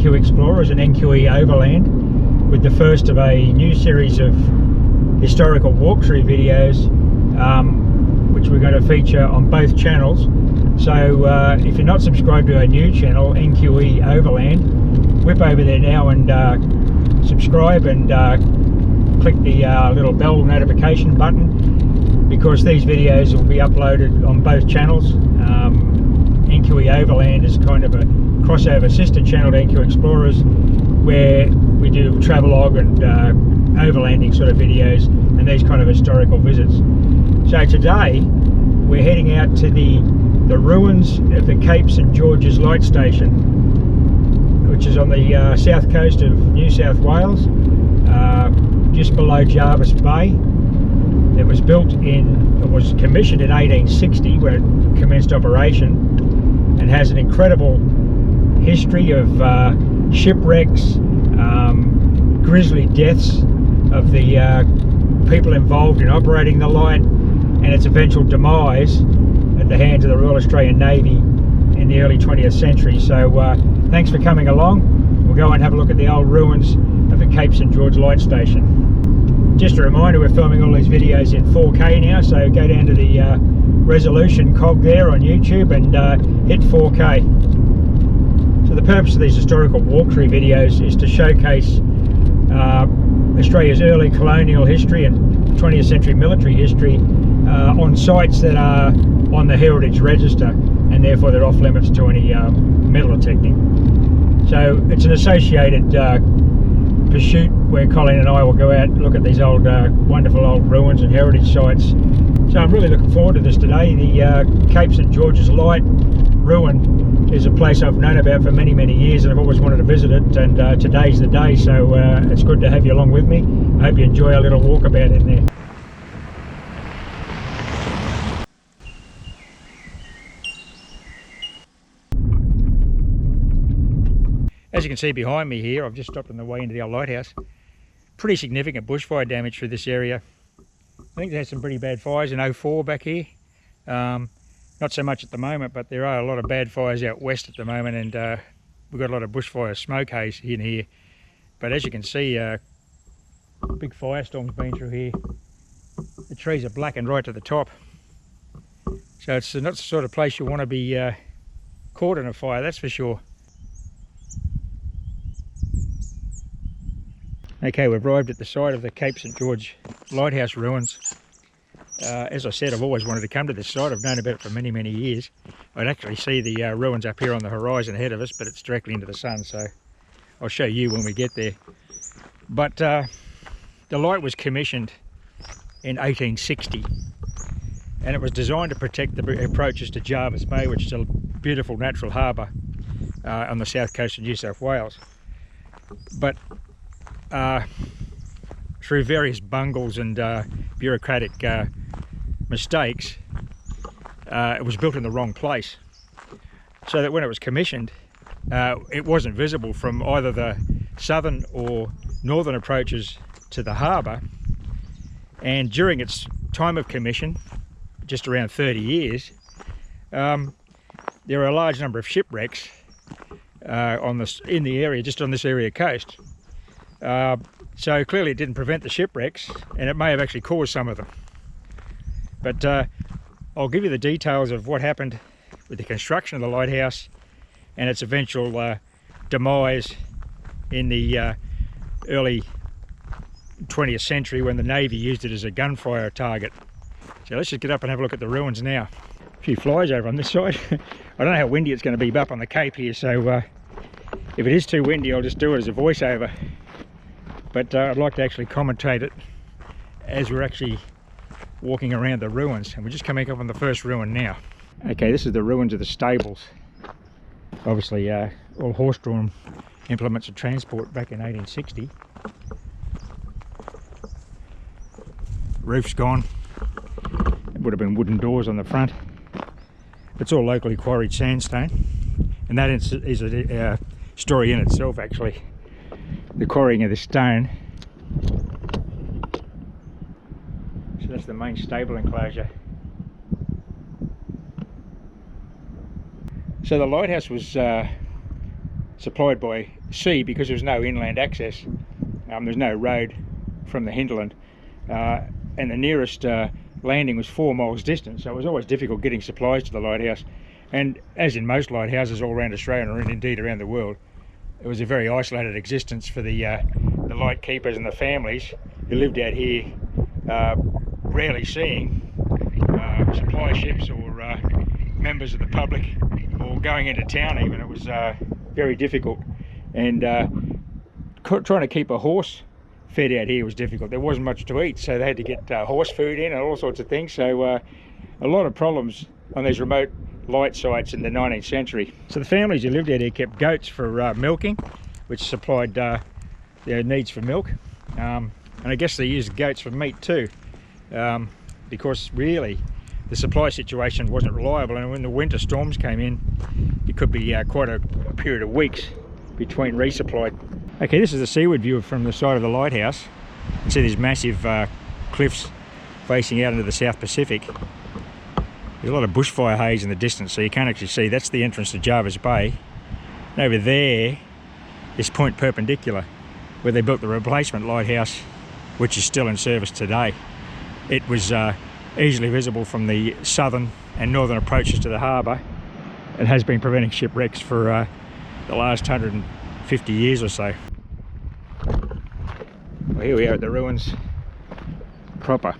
Explorers and NQE Overland with the first of a new series of historical walkthrough videos, which we're going to feature on both channels. So if you're not subscribed to our new channel, NQE Overland, whip over there now and subscribe and click the little bell notification button, because these videos will be uploaded on both channels. NQE Overland is kind of a crossover sister channel to NQE Explorers, where we do travelogue and overlanding sort of videos and these kind of historical visits. So today we're heading out to the ruins of the Cape St.George's Lightstation, which is on the south coast of New South Wales, just below Jervis Bay. It was commissioned in 1860 when it commenced operation, and has an incredible history of shipwrecks, grisly deaths of the people involved in operating the light, and its eventual demise at the hands of the Royal Australian Navy in the early 20th century. So thanks for coming along. We'll go and have a look at the old ruins of the Cape St. George Light Station. Just a reminder, we're filming all these videos in 4K now, so go down to the resolution cog there on YouTube and hit 4K. So the purpose of these historical walkthrough videos is to showcase Australia's early colonial history and 20th century military history on sites that are on the Heritage Register, and therefore they're off limits to any metal detecting. So it's an associated pursuit where Colin and I will go out and look at these old wonderful old ruins and heritage sites. So I'm really looking forward to this today. The Cape St. George's Light ruin is a place I've known about for many years, and I've always wanted to visit it, and today's the day, so it's good to have you along with me. I hope you enjoy our little walkabout in there. As you can see behind me here, I've just stopped on the way into the old lighthouse. Pretty significant bushfire damage through this area. I think they had some pretty bad fires in 04 back here. Not so much at the moment, but there are a lot of bad fires out west at the moment, and we've got a lot of bushfire smoke haze in here. But as you can see, big firestorm's been through here. The trees are blackened right to the top. So it's not the sort of place you want to be caught in a fire, that's for sure. Okay, we've arrived at the site of the Cape St. George Lighthouse ruins. As I said, I've always wanted to come to this site. I've known about it for many years. I'd actually see the ruins up here on the horizon ahead of us, but it's directly into the sun, so I'll show you when we get there. But the light was commissioned in 1860, and it was designed to protect the approaches to Jervis Bay, which is a beautiful natural harbour on the south coast of New South Wales. But through various bungles and bureaucratic mistakes, it was built in the wrong place, so that when it was commissioned, it wasn't visible from either the southern or northern approaches to the harbour. And during its time of commission, just around 30 years, there were a large number of shipwrecks in the area, just on this area coast. So clearly it didn't prevent the shipwrecks, and it may have actually caused some of them. But I'll give you the details of what happened with the construction of the lighthouse and its eventual demise in the early 20th century, when the Navy used it as a gunfire target. So let's just get up and have a look at the ruins now. A few flies over on this side. I don't know how windy it's going to be up on the Cape here, so if it is too windy, I'll just do it as a voiceover. But I'd like to actually commentate it as we're actually walking around the ruins, and we're just coming up on the first ruin now. Okay, this is the ruins of the stables. Obviously all horse-drawn implements of transport back in 1860. Roof's gone. It would have been wooden doors on the front. It's all locally quarried sandstone, and that is a story in itself, actually. The quarrying of the stone. So that's the main stable enclosure. So the lighthouse was supplied by sea because there was no inland access. There's no road from the hinterland, and the nearest landing was 4 miles distant, so it was always difficult getting supplies to the lighthouse. And as in most lighthouses all around Australia, and indeed around the world, it was a very isolated existence for the light keepers and the families who lived out here, rarely seeing supply ships or members of the public, or going into town even. It was very difficult, and trying to keep a horse fed out here was difficult. There wasn't much to eat, so they had to get horse food in and all sorts of things. So a lot of problems on these remote light sites in the 19th century. So the families who lived out here kept goats for milking, which supplied their needs for milk, and I guess they used goats for meat too, because really the supply situation wasn't reliable, and when the winter storms came in, it could be quite a period of weeks between resupply. Okay, this is the seaward view from the side of the lighthouse. You can see these massive cliffs facing out into the South Pacific. There's a lot of bushfire haze in the distance, so you can't actually see. That's the entrance to Jervis Bay. And over there is Point Perpendicular, where they built the replacement lighthouse, which is still in service today. It was easily visible from the southern and northern approaches to the harbour. It has been preventing shipwrecks for the last 150 years or so. Well, here we are at the ruins proper.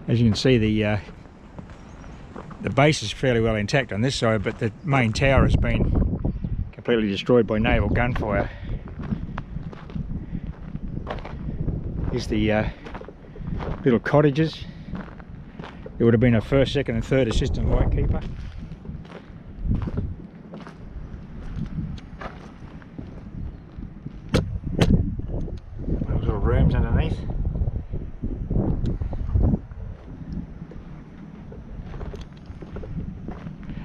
As you can see, the base is fairly well intact on this side, but the main tower has been completely destroyed by naval gunfire. Here's the little cottages. There would have been a first, second and third assistant lightkeeper. Those little rooms underneath.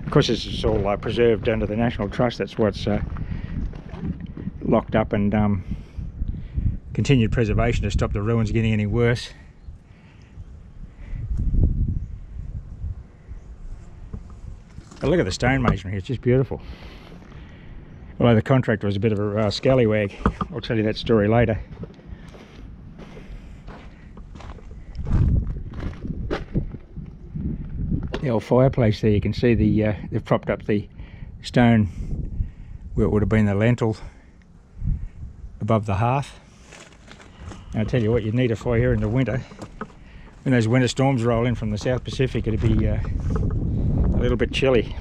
Of course, this is all preserved under the National Trust. That's what's locked up, and continued preservation to stop the ruins getting any worse. But look at the stonemasonry, it's just beautiful. Although the contractor was a bit of a scallywag. I'll tell you that story later. The old fireplace there, you can see they've propped up the stone where it would have been the lintel above the hearth. And I'll tell you what, you'd need a fire here in the winter. When those winter storms roll in from the South Pacific, it'd be a little bit chilly.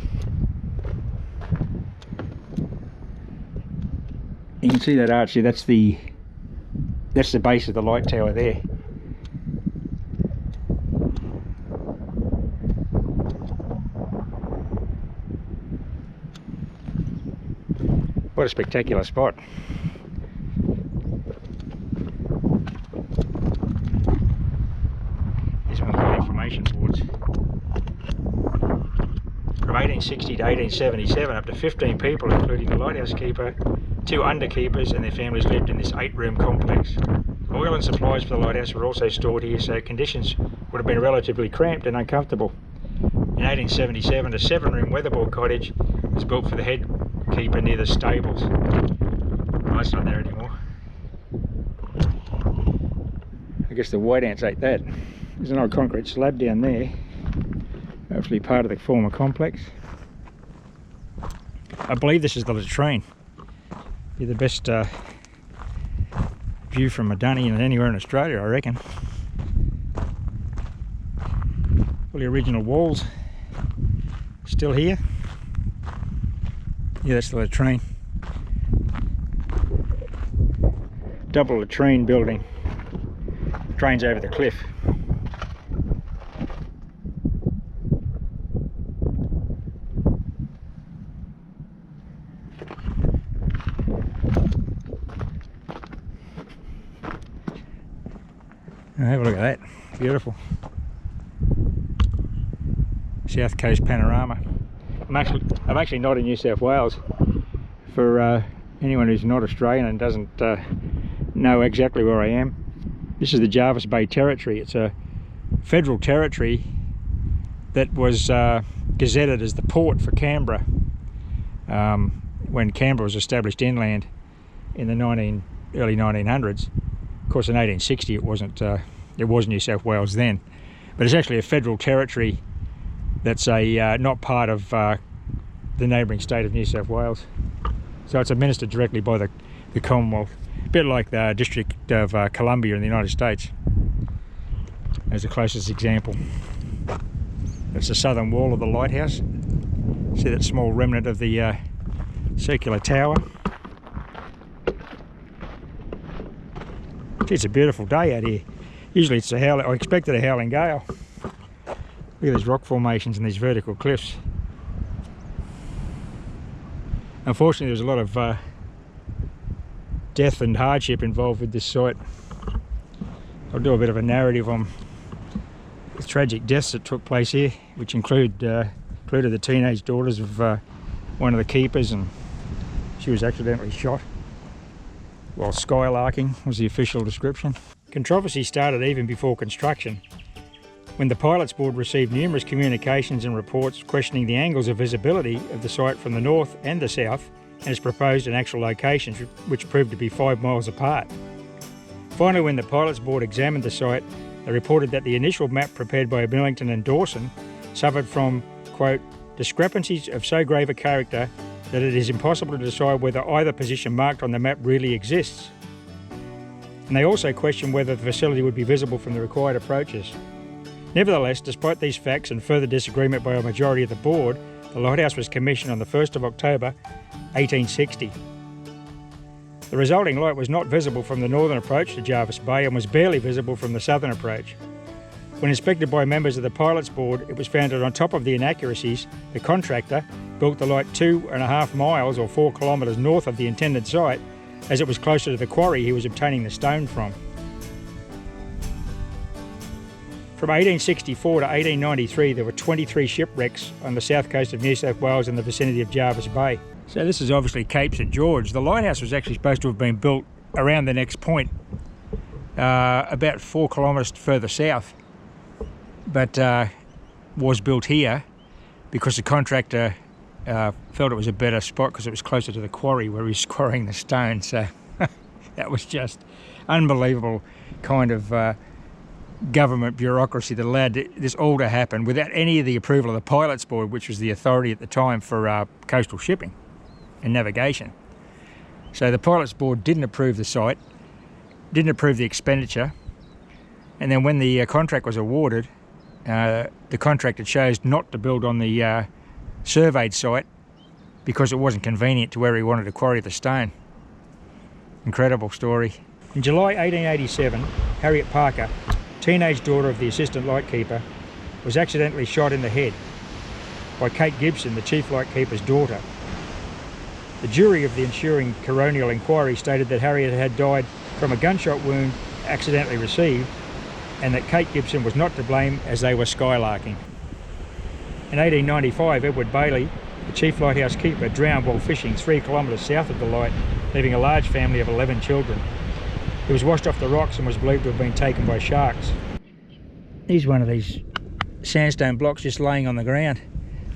You can see that arch there, that's the base of the light tower there. What a spectacular spot. Here's one of the information boards. From 1860 to 1877, up to 15 people, including the lighthouse keeper, 2 underkeepers and their families, lived in this 8-room complex. Oil and supplies for the lighthouse were also stored here, so conditions would have been relatively cramped and uncomfortable. In 1877, a 7-room weatherboard cottage was built for the head keeper near the stables. Oh, that's not there anymore. I guess the white ants ate that. There's an old concrete slab down there, hopefully part of the former complex. I believe this is the latrine. Be the best view from Madunny and anywhere in Australia, I reckon. All the original walls still here. Yeah, that's the latrine. Double latrine building. Drains over the cliff. Now have a look at that. Beautiful. South Coast panorama. I'm actually not in New South Wales. For anyone who's not Australian and doesn't know exactly where I am, this is the Jervis Bay Territory. It's a federal territory that was gazetted as the port for Canberra when Canberra was established inland in the early 1900s. Of course, in 1860 it was New South Wales then, but it's actually a federal territory that's not part of the neighbouring state of New South Wales. So it's administered directly by the Commonwealth, a bit like the District of Columbia in the United States, as the closest example. That's the southern wall of the lighthouse. See that small remnant of the circular tower. Gee, it's a beautiful day out here. Usually it's I expected a howling gale. Look at these rock formations and these vertical cliffs. Unfortunately, there's a lot of death and hardship involved with this site. I'll do a bit of a narrative on the tragic deaths that took place here, which included the teenage daughters of one of the keepers, and she was accidentally shot while skylarking was the official description. Controversy started even before construction, when the Pilots Board received numerous communications and reports questioning the angles of visibility of the site from the north and the south and its proposed and actual locations, which proved to be 5 miles apart. Finally, when the Pilots Board examined the site, they reported that the initial map prepared by Millington and Dawson suffered from, quote, discrepancies of so grave a character that it is impossible to decide whether either position marked on the map really exists. And they also questioned whether the facility would be visible from the required approaches. Nevertheless, despite these facts and further disagreement by a majority of the board, the lighthouse was commissioned on the 1st of October 1860. The resulting light was not visible from the northern approach to Jervis Bay and was barely visible from the southern approach. When inspected by members of the Pilots Board, it was found that on top of the inaccuracies, the contractor built the light 2.5 miles or 4 kilometres north of the intended site, as it was closer to the quarry he was obtaining the stone from. From 1864 to 1893, there were 23 shipwrecks on the south coast of New South Wales in the vicinity of Jervis Bay. So this is obviously Cape St. George. The lighthouse was actually supposed to have been built around the next point, about 4 kilometres further south, but was built here because the contractor felt it was a better spot because it was closer to the quarry where he was quarrying the stone. So that was just unbelievable kind of government bureaucracy that allowed this all to happen without any of the approval of the Pilots Board, which was the authority at the time for coastal shipping and navigation. So the Pilots Board didn't approve the site, didn't approve the expenditure, and then when the contract was awarded, the contractor chose not to build on the surveyed site because it wasn't convenient to where he wanted to quarry the stone. Incredible story. In July 1887, Harriet Parker, teenage daughter of the assistant lightkeeper, was accidentally shot in the head by Kate Gibson, the chief lightkeeper's daughter. The jury of the ensuing coronial inquiry stated that Harriet had died from a gunshot wound accidentally received, and that Kate Gibson was not to blame as they were skylarking. In 1895, Edward Bailey, the chief lighthouse keeper, drowned while fishing 3 kilometres south of the light, leaving a large family of 11 children. He was washed off the rocks and was believed to have been taken by sharks. Here's one of these sandstone blocks just laying on the ground.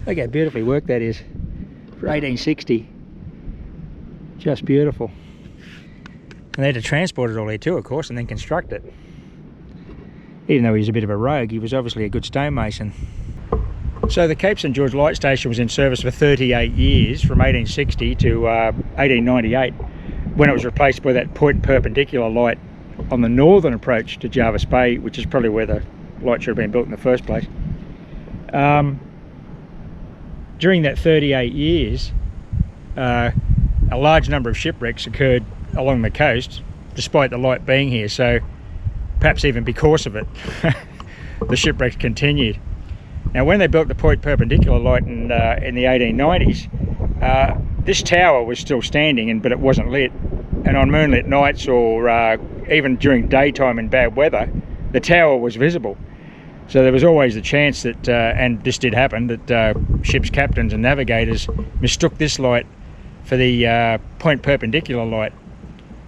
Look how beautifully worked that is for 1860. Just beautiful. And they had to transport it all here too, of course, and then construct it. Even though he was a bit of a rogue, he was obviously a good stonemason. So the Cape St. George light station was in service for 38 years, from 1860 to 1898, when it was replaced by that point perpendicular light on the northern approach to Jervis Bay, which is probably where the light should have been built in the first place. During that 38 years, a large number of shipwrecks occurred along the coast, despite the light being here, so perhaps even because of it, the shipwrecks continued. Now, when they built the point perpendicular light in the 1890s, this tower was still standing, but it wasn't lit. And on moonlit nights, or even during daytime in bad weather, the tower was visible. So there was always the chance that, and this did happen, that ships' captains and navigators mistook this light for the point perpendicular light.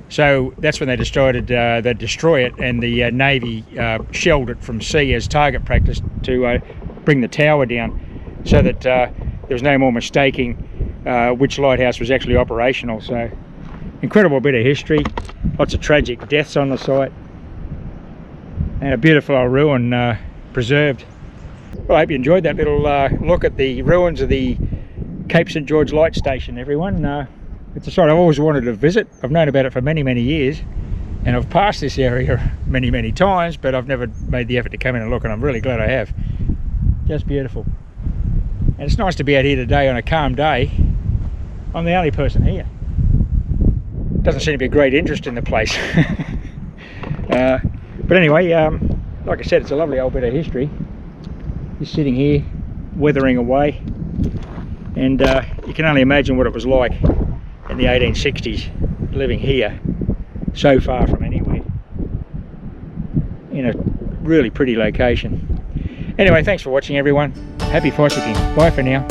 So that's when they decided they'd destroy it, and the Navy shelled it from sea as target practice to bring the tower down, so that there was no more mistaking which lighthouse was actually operational. So incredible bit of history, lots of tragic deaths on the site, and a beautiful old ruin preserved. Well, I hope you enjoyed that little look at the ruins of the Cape St. George Lightstation, everyone. It's a site I've always wanted to visit. I've known about it for many, many years, and I've passed this area many, many times, but I've never made the effort to come in and look, and I'm really glad I have. Just beautiful. And it's nice to be out here today on a calm day. I'm the only person here. Doesn't seem to be a great interest in the place. But anyway, like I said, it's a lovely old bit of history. Just sitting here, weathering away, and you can only imagine what it was like in the 1860s, living here, so far from anywhere, in a really pretty location. Anyway, thanks for watching, everyone. Happy fossicking. Bye for now.